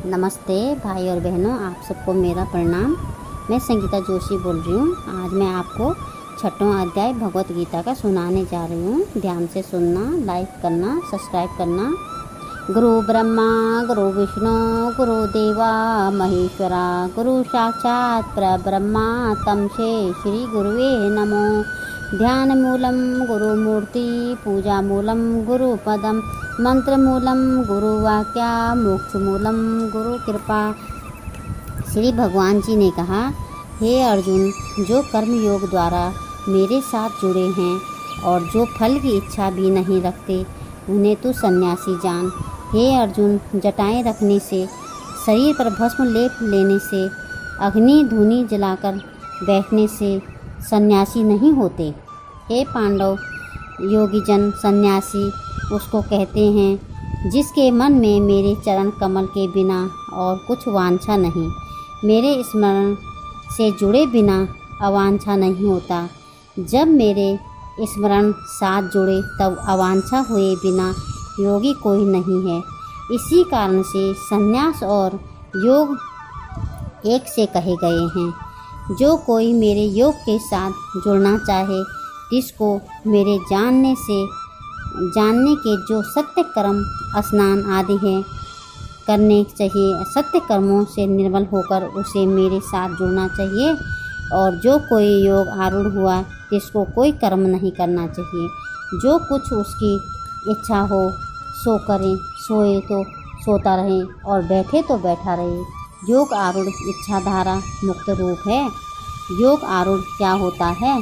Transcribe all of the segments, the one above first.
नमस्ते भाई और बहनों, आप सबको मेरा प्रणाम। मैं संगीता जोशी बोल रही हूँ। आज मैं आपको छठवां अध्याय भगवत गीता का सुनाने जा रही हूँ। ध्यान से सुनना, लाइक करना, सब्सक्राइब करना। गुरु ब्रह्मा गुरु विष्णु गुरु देवा महेश्वरा गुरु साक्षात् परब्रह्मा तमसे श्री गुरुवे नमो। ध्यान मूलम गुरु मूर्ति पूजा मूलम गुरु पदम मंत्र मूलम गुरु वाक्या मोक्ष मूलम गुरु कृपा। श्री भगवान जी ने कहा, हे अर्जुन, जो कर्म योग द्वारा मेरे साथ जुड़े हैं और जो फल की इच्छा भी नहीं रखते, उन्हें तू सन्यासी जान। हे अर्जुन, जटाएं रखने से, शरीर पर भस्म लेप लेने से, अग्नि धूनी जलाकर बैठने से सन्यासी नहीं होते। हे पांडव, योगीजन सन्यासी उसको कहते हैं जिसके मन में मेरे चरण कमल के बिना और कुछ वांछा नहीं, मेरे स्मरण से जुड़े बिना अवांछा नहीं होता। जब मेरे स्मरण साथ जुड़े तब अवांछा हुए बिना योगी कोई नहीं है। इसी कारण से संन्यास और योग एक से कहे गए हैं। जो कोई मेरे योग के साथ जुड़ना चाहे, जिसको मेरे जानने के जो सत्य कर्म स्नान आदि हैं करने चाहिए, सत्य कर्मों से निर्मल होकर उसे मेरे साथ जुड़ना चाहिए। और जो कोई योग आरूढ़ हुआ, जिसको कोई कर्म नहीं करना चाहिए, जो कुछ उसकी इच्छा हो सो करे, सोए तो सोता रहे और बैठे तो बैठा रहे। योग आरूढ़ इच्छाधारा मुक्त रूप है। योग आरूढ़ क्या होता है,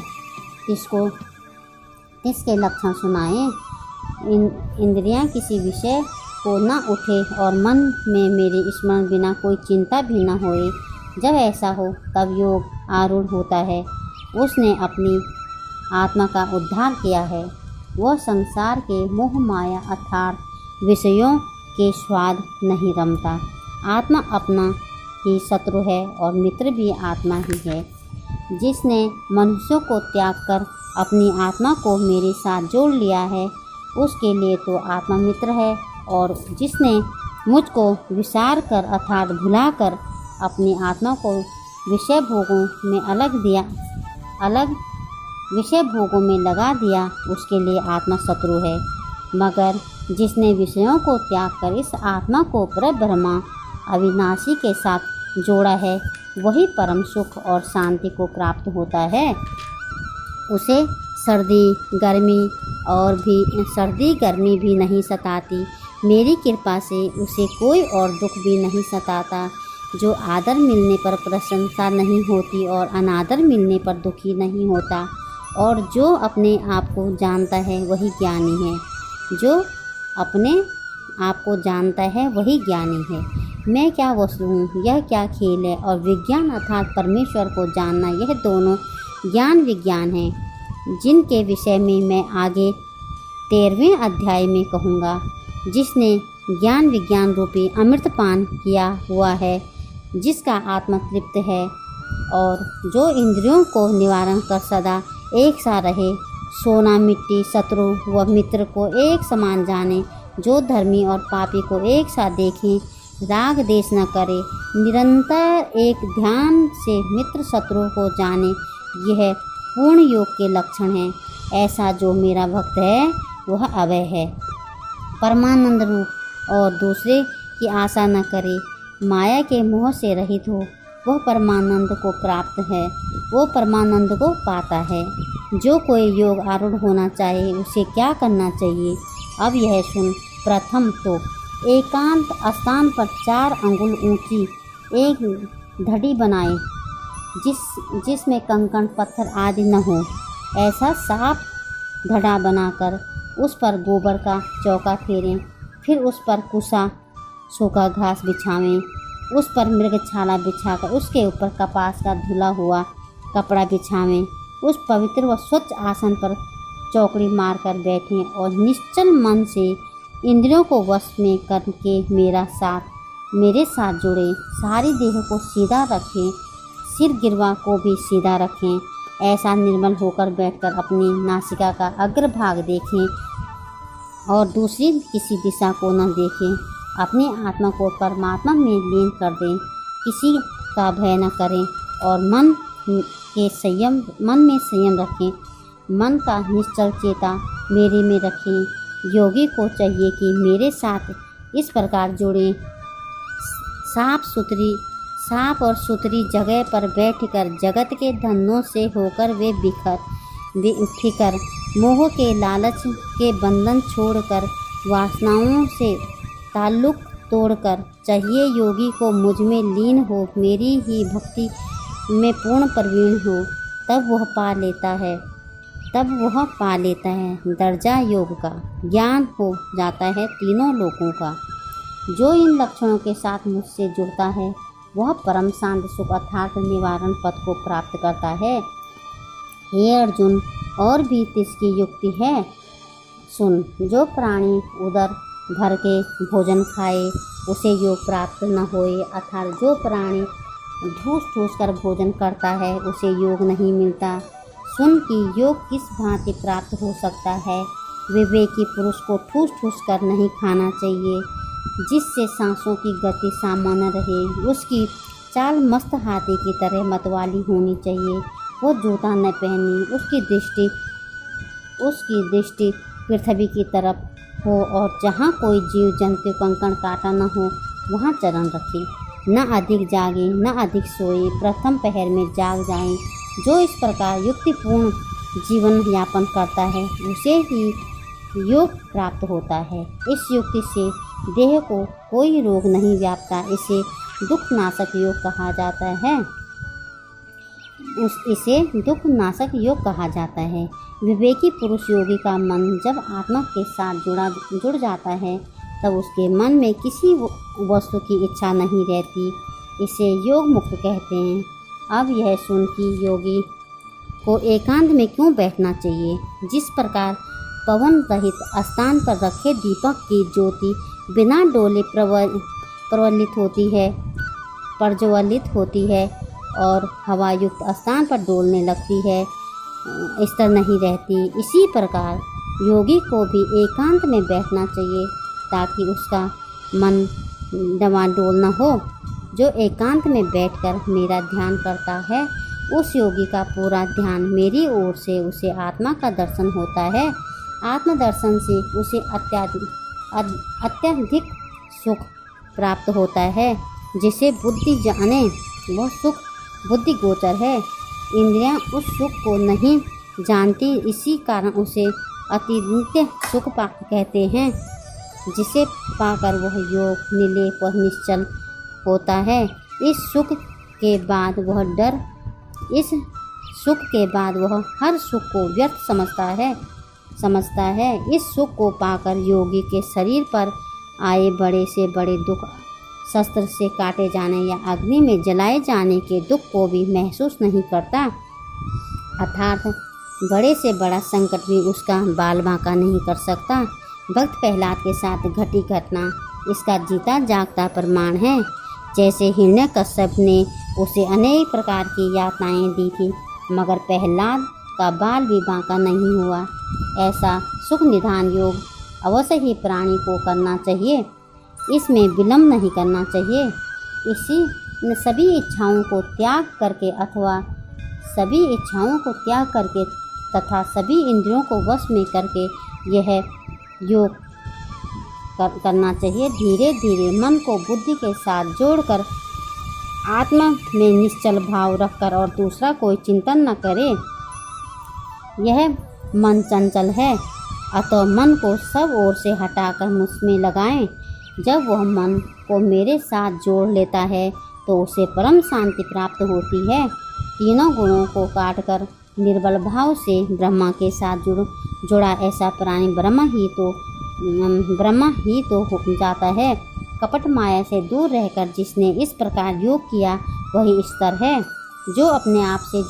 इसके लक्षण सुनाएं। इंद्रियां किसी विषय को न उठे और मन में मेरे स्मरण बिना कोई चिंता भी न होए। जब ऐसा हो तब योग आरूढ़ होता है। उसने अपनी आत्मा का उद्धार किया है। वह संसार के मोह माया अर्थात विषयों के स्वाद नहीं रमता। आत्मा अपना ही शत्रु है और मित्र भी आत्मा ही है। जिसने मनुष्यों को त्याग कर अपनी आत्मा को मेरे साथ जोड़ लिया है, उसके लिए तो आत्मा मित्र है। और जिसने मुझको विसार कर अर्थात भुला कर अपनी आत्मा को विषय भोगों में लगा दिया, उसके लिए आत्मा शत्रु है। मगर जिसने विषयों को त्याग कर इस आत्मा को परब्रह्मा अविनाशी के साथ जोड़ा है, वही परम सुख और शांति को प्राप्त होता है। उसे सर्दी गर्मी भी नहीं सताती। मेरी कृपा से उसे कोई और दुख भी नहीं सताता। जो आदर मिलने पर प्रशंसा नहीं होती और अनादर मिलने पर दुखी नहीं होता। और जो अपने आप को जानता है वही ज्ञानी है। जो अपने आप को जानता है वही ज्ञानी है। मैं क्या वस्तु हूँ, यह क्या खेल है, और विज्ञान अर्थात परमेश्वर को जानना, यह दोनों ज्ञान विज्ञान हैं, जिनके विषय में मैं आगे 13वें अध्याय में कहूँगा। जिसने ज्ञान विज्ञान रूपी अमृतपान किया हुआ है, जिसका आत्मा तृप्त है और जो इंद्रियों को निवारण कर सदा एक सा रहे, सोना मिट्टी शत्रु व मित्र को एक समान जाने, जो धर्मी और पापी को एक साथ देखें, राग देश न करे, निरंतर एक ध्यान से मित्र शत्रु को जाने, यह पूर्ण योग के लक्षण हैं। ऐसा जो मेरा भक्त है वह अभय है, परमानंद रूप और दूसरे की आशा न करे, माया के मोह से रहित हो, वह परमानंद को प्राप्त है, वो परमानंद को पाता है। जो कोई योग आरूढ़ होना चाहे, उसे क्या करना चाहिए, अब यह सुन। प्रथम तो एकांत स्थान पर 4 अंगुल ऊंची एक धड़ी बनाए, जिसमें कंकड़ पत्थर आदि न हो। ऐसा साफ धड़ा बनाकर उस पर गोबर का चौका फेरें। फिर उस पर कुसा सूखा घास बिछावें। उस पर मृगछाला बिछाकर उसके ऊपर कपास का धुला हुआ कपड़ा बिछावें। उस पवित्र व स्वच्छ आसन पर चौकड़ी मारकर बैठें और निश्चल मन से इंद्रियों को वश में करके मेरे साथ जुड़े। सारी देह को सीधा रखें, सिर गिरवा को भी सीधा रखें। ऐसा निर्मल होकर बैठकर अपनी नासिका का अग्रभाग देखें और दूसरी किसी दिशा को न देखें। अपनी आत्मा को परमात्मा में लीन कर दें, किसी का भय न करें और मन में संयम रखें। मन का निश्चल चेता मेरे में रखें। योगी को चाहिए कि मेरे साथ इस प्रकार जुड़ें। साफ और सुथरी जगह पर बैठकर जगत के धनों से होकर वे फिकर मोह के लालच के बंधन छोड़कर वासनाओं से ताल्लुक तोड़कर चाहिए योगी को मुझ में लीन हो, मेरी ही भक्ति में पूर्ण प्रवीण हो, तब वह पा लेता है दर्जा योग का, ज्ञान हो जाता है तीनों लोकों का। जो इन लक्षणों के साथ मुझसे जुड़ता है वह परम शांत सुख अर्थात निवारण पद को प्राप्त करता है। हे अर्जुन, और भी इसकी युक्ति है, सुन। जो प्राणी उदर भर के भोजन खाए उसे योग प्राप्त न होए, अर्थात जो प्राणी ठूस कर भोजन करता है उसे योग नहीं मिलता। सुन कि योग किस भांति प्राप्त हो सकता है। विवेकी पुरुष को ठूस कर नहीं खाना चाहिए, जिससे सांसों की गति सामान्य रहे। उसकी चाल मस्त हाथी की तरह मतवाली होनी चाहिए। वो जूता न पहने, उसकी दृष्टि पृथ्वी की तरफ हो और जहाँ कोई जीव जंतु कंकड़ काटा न हो वहाँ चरण रखे। न अधिक जागे न अधिक सोए, प्रथम पहर में जाग जाए। जो इस प्रकार युक्तिपूर्ण जीवन यापन करता है उसे ही योग प्राप्त होता है। इस युक्ति से देह को कोई रोग नहीं व्यापता, इसे दुख नाशक योग कहा जाता है। विवेकी पुरुष योगी का मन जब आत्मा के साथ जुड़ जाता है तब उसके मन में किसी वस्तु की इच्छा नहीं रहती, इसे योग मुक्त कहते हैं। अब यह सुन कि योगी को एकांत में क्यों बैठना चाहिए। जिस प्रकार पवन रहित स्थान पर रखे दीपक की ज्योति बिना डोले प्रज्वलित होती है और हवायुक्त स्थान पर डोलने लगती है, स्थिर नहीं रहती। इसी प्रकार योगी को भी एकांत में बैठना चाहिए ताकि उसका मन डमाडोल न हो। जो एकांत में बैठकर मेरा ध्यान करता है उस योगी का पूरा ध्यान मेरी ओर से उसे आत्मा का दर्शन होता है। आत्मदर्शन से उसे अत्यधिक सुख प्राप्त होता है, जिसे बुद्धि जाने वह सुख बुद्धि गोचर है। इंद्रियां उस सुख को नहीं जानती, इसी कारण उसे अतिनित्य सुख कहते हैं, जिसे पाकर वह योग निर्लेप और निश्चल होता है। इस सुख के बाद वह हर सुख को व्यर्थ समझता है। इस सुख को पाकर योगी के शरीर पर आए बड़े से बड़े दुख, शस्त्र से काटे जाने या अग्नि में जलाए जाने के दुख को भी महसूस नहीं करता, अर्थात बड़े से बड़ा संकट भी उसका बाल बांका नहीं कर सकता। भक्त प्रहलाद के साथ घटी घटना इसका जीता जागता प्रमाण है। जैसे हिरण्यकश्यप ने उसे अनेक प्रकार की यातनाएं दी थी, मगर प्रहलाद का बाल भी बांका नहीं हुआ। ऐसा सुख निधान योग अवश्य ही प्राणी को करना चाहिए, इसमें विलम्ब नहीं करना चाहिए। सभी इच्छाओं को त्याग करके तथा सभी इंद्रियों को वश में करके यह योग करना चाहिए। धीरे धीरे मन को बुद्धि के साथ जोड़कर आत्मा में निश्चल भाव रखकर और दूसरा कोई चिंतन न करे। यह मन चंचल है, अतः मन को सब ओर से हटाकर मुझमें लगाएं। जब वह मन को मेरे साथ जोड़ लेता है तो उसे परम शांति प्राप्त होती है। तीनों गुणों को काटकर निर्बल भाव से ब्रह्मा के साथ जुड़ा ऐसा प्राणी ब्रह्म ही तो हो जाता है। कपट माया से दूर रहकर जिसने इस प्रकार योग किया वही ईश्वर है। जो अपने आप से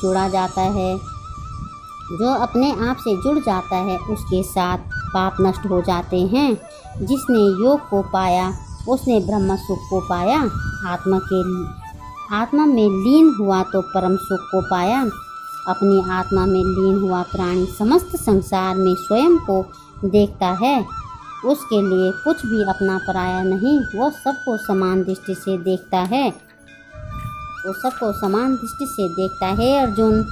जुड़ जाता है उसके साथ पाप नष्ट हो जाते हैं। जिसने योग को पाया उसने ब्रह्म सुख को पाया। आत्मा में लीन हुआ तो परम सुख को पाया। अपनी आत्मा में लीन हुआ प्राणी समस्त संसार में स्वयं को देखता है। उसके लिए कुछ भी अपना पराया नहीं, वह सबको समान दृष्टि से देखता है। वो सबको समान दृष्टि से देखता है। अर्जुन,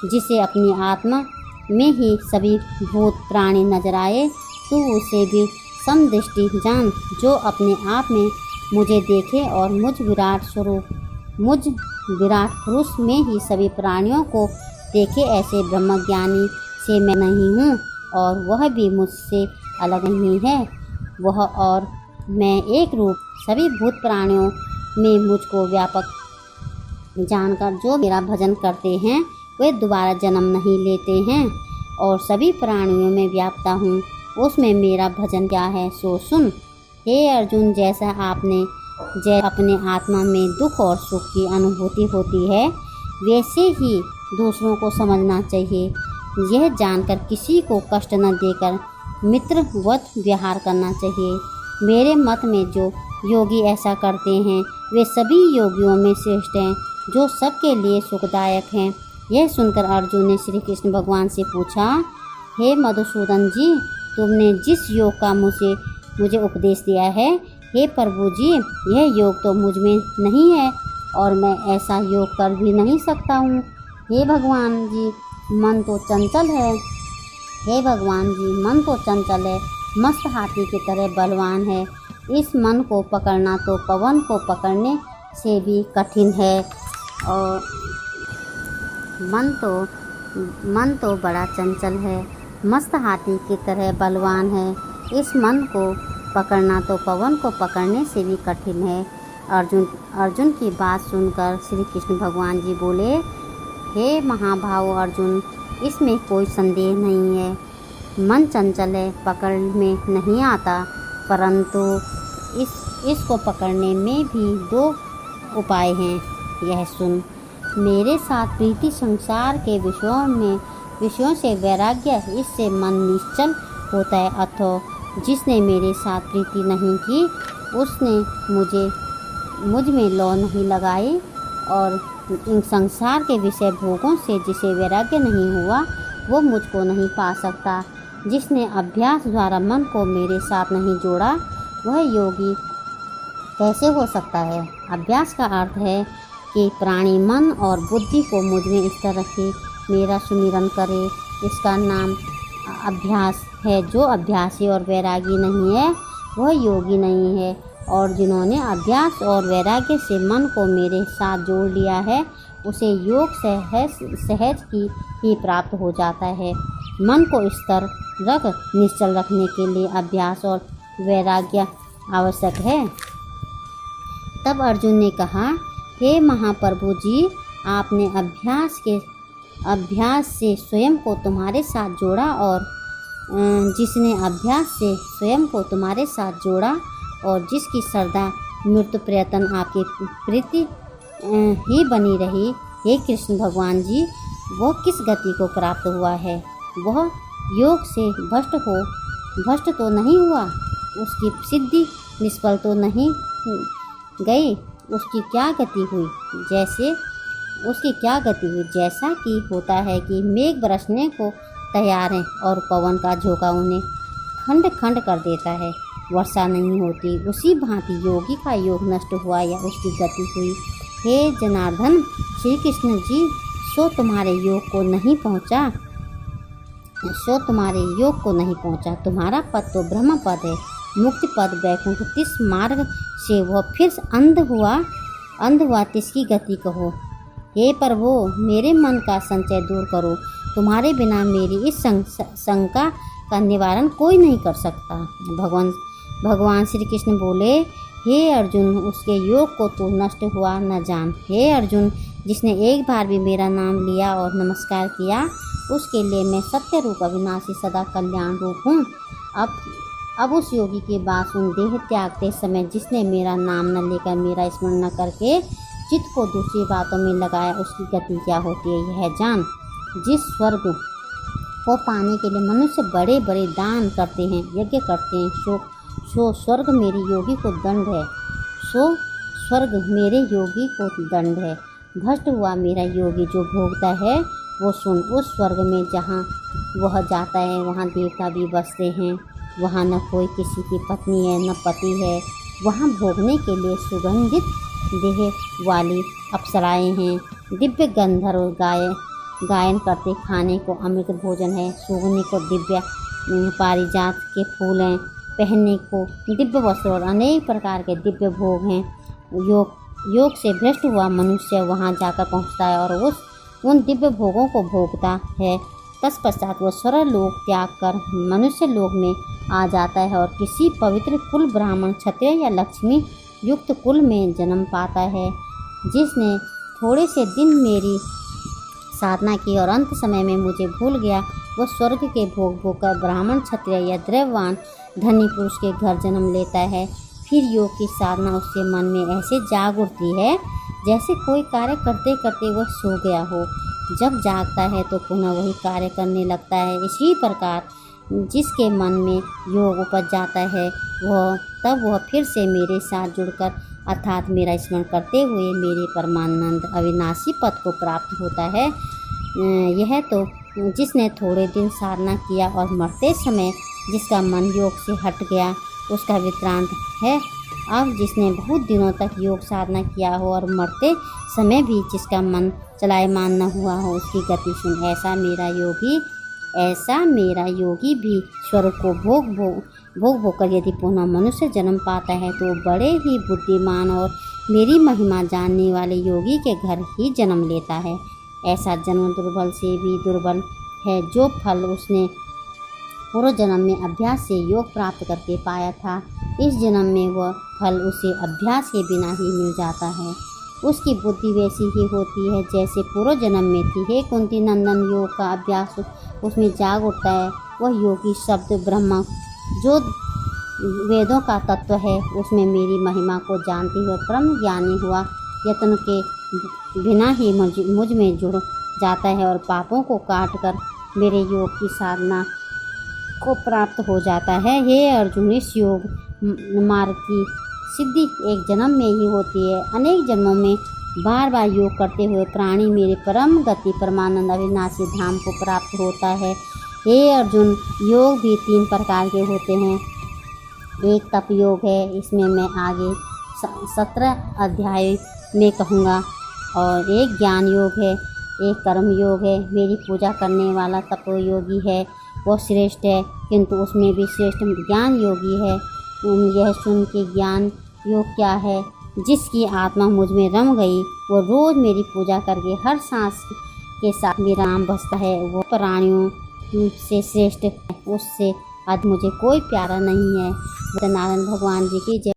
जिसे अपनी आत्मा में ही सभी भूत प्राणी नजर आए, तू उसे भी समदृष्टि जान। जो अपने आप में मुझे देखे और मुझ विराट पुरुष में ही सभी प्राणियों को देखे, ऐसे ब्रह्मज्ञानी से मैं नहीं हूँ और वह भी मुझसे अलग नहीं है। वह और मैं एक रूप सभी भूत प्राणियों में मुझको व्यापक जानकर जो मेरा भजन करते हैं वे दोबारा जन्म नहीं लेते हैं और सभी प्राणियों में व्याप्ता हूँ, उसमें मेरा भजन क्या है सो सुन। हे अर्जुन, जैसा अपने आत्मा में दुख और सुख की अनुभूति होती है, वैसे ही दूसरों को समझना चाहिए। यह जानकर किसी को कष्ट न देकर मित्रवत व्यवहार करना चाहिए। मेरे मत में जो योगी ऐसा करते हैं वे सभी योगियों में श्रेष्ठ हैं, जो सबके लिए सुखदायक हैं। यह सुनकर अर्जुन ने श्री कृष्ण भगवान से पूछा, हे मधुसूदन जी, तुमने जिस योग का मुझे उपदेश दिया है, हे प्रभु जी, यह योग तो मुझ में नहीं है और मैं ऐसा योग कर भी नहीं सकता हूँ। हे भगवान जी, मन तो चंचल है। हे भगवान जी, मन तो चंचल है, मस्त हाथी की तरह बलवान है। इस मन को पकड़ना तो पवन को पकड़ने से भी कठिन है। और मन तो बड़ा चंचल है, मस्त हाथी की तरह बलवान है। इस मन को पकड़ना तो पवन को पकड़ने से भी कठिन है। अर्जुन की बात सुनकर श्री कृष्ण भगवान जी बोले, हे महाभाव अर्जुन, इसमें कोई संदेह नहीं है। मन चंचल है, पकड़ में नहीं आता, परंतु इसको पकड़ने में भी दो उपाय हैं। यह सुन, मेरे साथ प्रीति, संसार के विषयों से वैराग्य, इससे मन निश्चल होता है। अथवा जिसने मेरे साथ प्रीति नहीं की, उसने मुझ में लौ नहीं लगाई और इन संसार के विषय भोगों से जिसे वैराग्य नहीं हुआ, वो मुझको नहीं पा सकता। जिसने अभ्यास द्वारा मन को मेरे साथ नहीं जोड़ा, वह योगी कैसे हो सकता है। अभ्यास का अर्थ है कि प्राणी मन और बुद्धि को मुझ में स्थिर रखे, मेरा सुमिरन करे। इसका नाम अभ्यास है। जो अभ्यासी और वैरागी नहीं है, वह योगी नहीं है। और जिन्होंने अभ्यास और वैराग्य से मन को मेरे साथ जोड़ लिया है, उसे योग सहज ही प्राप्त हो जाता है। मन को स्थिर निश्चल रखने के लिए अभ्यास और वैराग्य आवश्यक है। तब अर्जुन ने कहा, हे महाप्रभु जी, आपने अभ्यास से स्वयं को तुम्हारे साथ जोड़ा और जिसने अभ्यास से स्वयं को तुम्हारे साथ जोड़ा और जिसकी श्रद्धा मृत्यु प्रयत्न आपकी प्रीति ही बनी रही, हे कृष्ण भगवान जी, वह किस गति को प्राप्त हुआ है। वह योग से भ्रष्ट तो नहीं हुआ, उसकी सिद्धि निष्फल तो नहीं गई। उसकी क्या गति हुई? जैसा कि होता है कि मेघ बरसने को तैयार है और पवन का झोंका उन्हें खंड खंड कर देता है, वर्षा नहीं होती, उसी भांति योगी का योग नष्ट हुआ या उसकी गति हुई। हे जनार्दन श्री कृष्ण जी, सो तुम्हारे योग को नहीं पहुँचा। तुम्हारा पद तो ब्रह्म पद है, मुक्ति पद वैकुंठ। तिस मार्ग से वह फिर अंध हुआ, तिसकी गति कहो। हे प्रभु, मेरे मन का संचय दूर करो, तुम्हारे बिना मेरी इस शंका का निवारण कोई नहीं कर सकता। भगवान श्री कृष्ण बोले, हे अर्जुन, उसके योग को तो नष्ट हुआ न जान। हे अर्जुन, जिसने एक बार भी मेरा नाम लिया और नमस्कार किया, उसके लिए मैं सत्य रूप अविनाशी सदा कल्याण रूप हूँ। अब उस योगी की बात सुन। देह त्यागते समय जिसने मेरा नाम न लेकर, मेरा स्मरण न करके चित्त को दूसरी बातों में लगाया, उसकी गति क्या होती है यह जान। जिस स्वर्ग को पाने के लिए मनुष्य बड़े बड़े दान करते हैं, यज्ञ करते हैं, सो स्वर्ग मेरे योगी को दंड है। भ्रष्ट हुआ मेरा योगी जो भोगता है, वो सुन। उस स्वर्ग में जहाँ वह जाता है, वहाँ देवता भी बसते हैं, वहाँ न कोई किसी की पत्नी है न पति है। वहाँ भोगने के लिए सुगंधित देह वाली अप्सराएं हैं। दिव्य गंधर्व गायन करते खाने को अमृत भोजन है, सूंघने को दिव्य पारिजात के फूल हैं, पहनने को दिव्य वस्त्र और अनेक प्रकार के दिव्य भोग हैं। योग से भ्रष्ट हुआ मनुष्य वहाँ जाकर पहुँचता है और उन दिव्य भोगों को भोगता है। तत्पश्चात वह स्वर्ग लोक त्याग कर मनुष्य लोक में आ जाता है और किसी पवित्र कुल ब्राह्मण क्षत्रिय या लक्ष्मी युक्त कुल में जन्म पाता है। जिसने थोड़े से दिन मेरी साधना की और अंत समय में मुझे भूल गया, वह स्वर्ग के भोग भोगकर ब्राह्मण क्षत्रिय या द्रव्यवान धनी पुरुष के घर जन्म लेता है। फिर योग की साधना उसके मन में ऐसे जाग उठती है जैसे कोई कार्य करते करते वह सो गया हो। जब जागता है तो पुनः वही कार्य करने लगता है। इसी प्रकार जिसके मन में योग उपज जाता है वह फिर से मेरे साथ जुड़कर अर्थात मेरा स्मरण करते हुए मेरे परमानंद अविनाशी पद को प्राप्त होता है। यह तो जिसने थोड़े दिन साधना किया और मरते समय जिसका मन योग से हट गया उसका वृत्तांत है। अब जिसने बहुत दिनों तक योग साधना किया हो और मरते समय भी जिसका मन चलायमान न हुआ हो उसकी गति सुन। ऐसा मेरा योगी भी स्वर्ग को भोग कर यदि पुनः मनुष्य जन्म पाता है तो बड़े ही बुद्धिमान और मेरी महिमा जानने वाले योगी के घर ही जन्म लेता है। ऐसा जन्म दुर्बल से भी दुर्बल है। जो फल उसने पूर्व जन्म में अभ्यास से योग प्राप्त करके पाया था, इस जन्म में वह फल उसे अभ्यास के बिना ही मिल जाता है। उसकी बुद्धि वैसी ही होती है जैसे पूर्व जन्म में थी। हे कुंती नंदन, योग का अभ्यास उसमें जाग उठता है। वह योगी शब्द ब्रह्म जो वेदों का तत्व है उसमें मेरी महिमा को जानते हुए परम ज्ञानी हुआ यत्न के बिना ही मुझ में जुड़ जाता है और पापों को काट कर मेरे योग की साधना को प्राप्त हो जाता है। हे अर्जुन, इस योग मार्ग की सिद्धि एक जन्म में ही होती है। अनेक जन्मों में बार बार योग करते हुए प्राणी मेरे परम गति परमानंद अविनाशी धाम को प्राप्त होता है। हे अर्जुन, योग भी 3 प्रकार के होते हैं। एक तप योग है, इसमें मैं आगे 17 अध्याय में कहूँगा, और एक ज्ञान योग है, एक कर्म योग है। मेरी पूजा करने वाला तपो योगी है, वो श्रेष्ठ है, किंतु उसमें भी श्रेष्ठ ज्ञान योगी है। यह सुन के ज्ञान योग क्या है? जिसकी आत्मा मुझ में रम गई वो रोज़ मेरी पूजा करके हर सांस के साथ मेरा नाम बसता है। वो प्राणियों से श्रेष्ठ है, उससे आज मुझे कोई प्यारा नहीं है। नारायण भगवान जी की जय।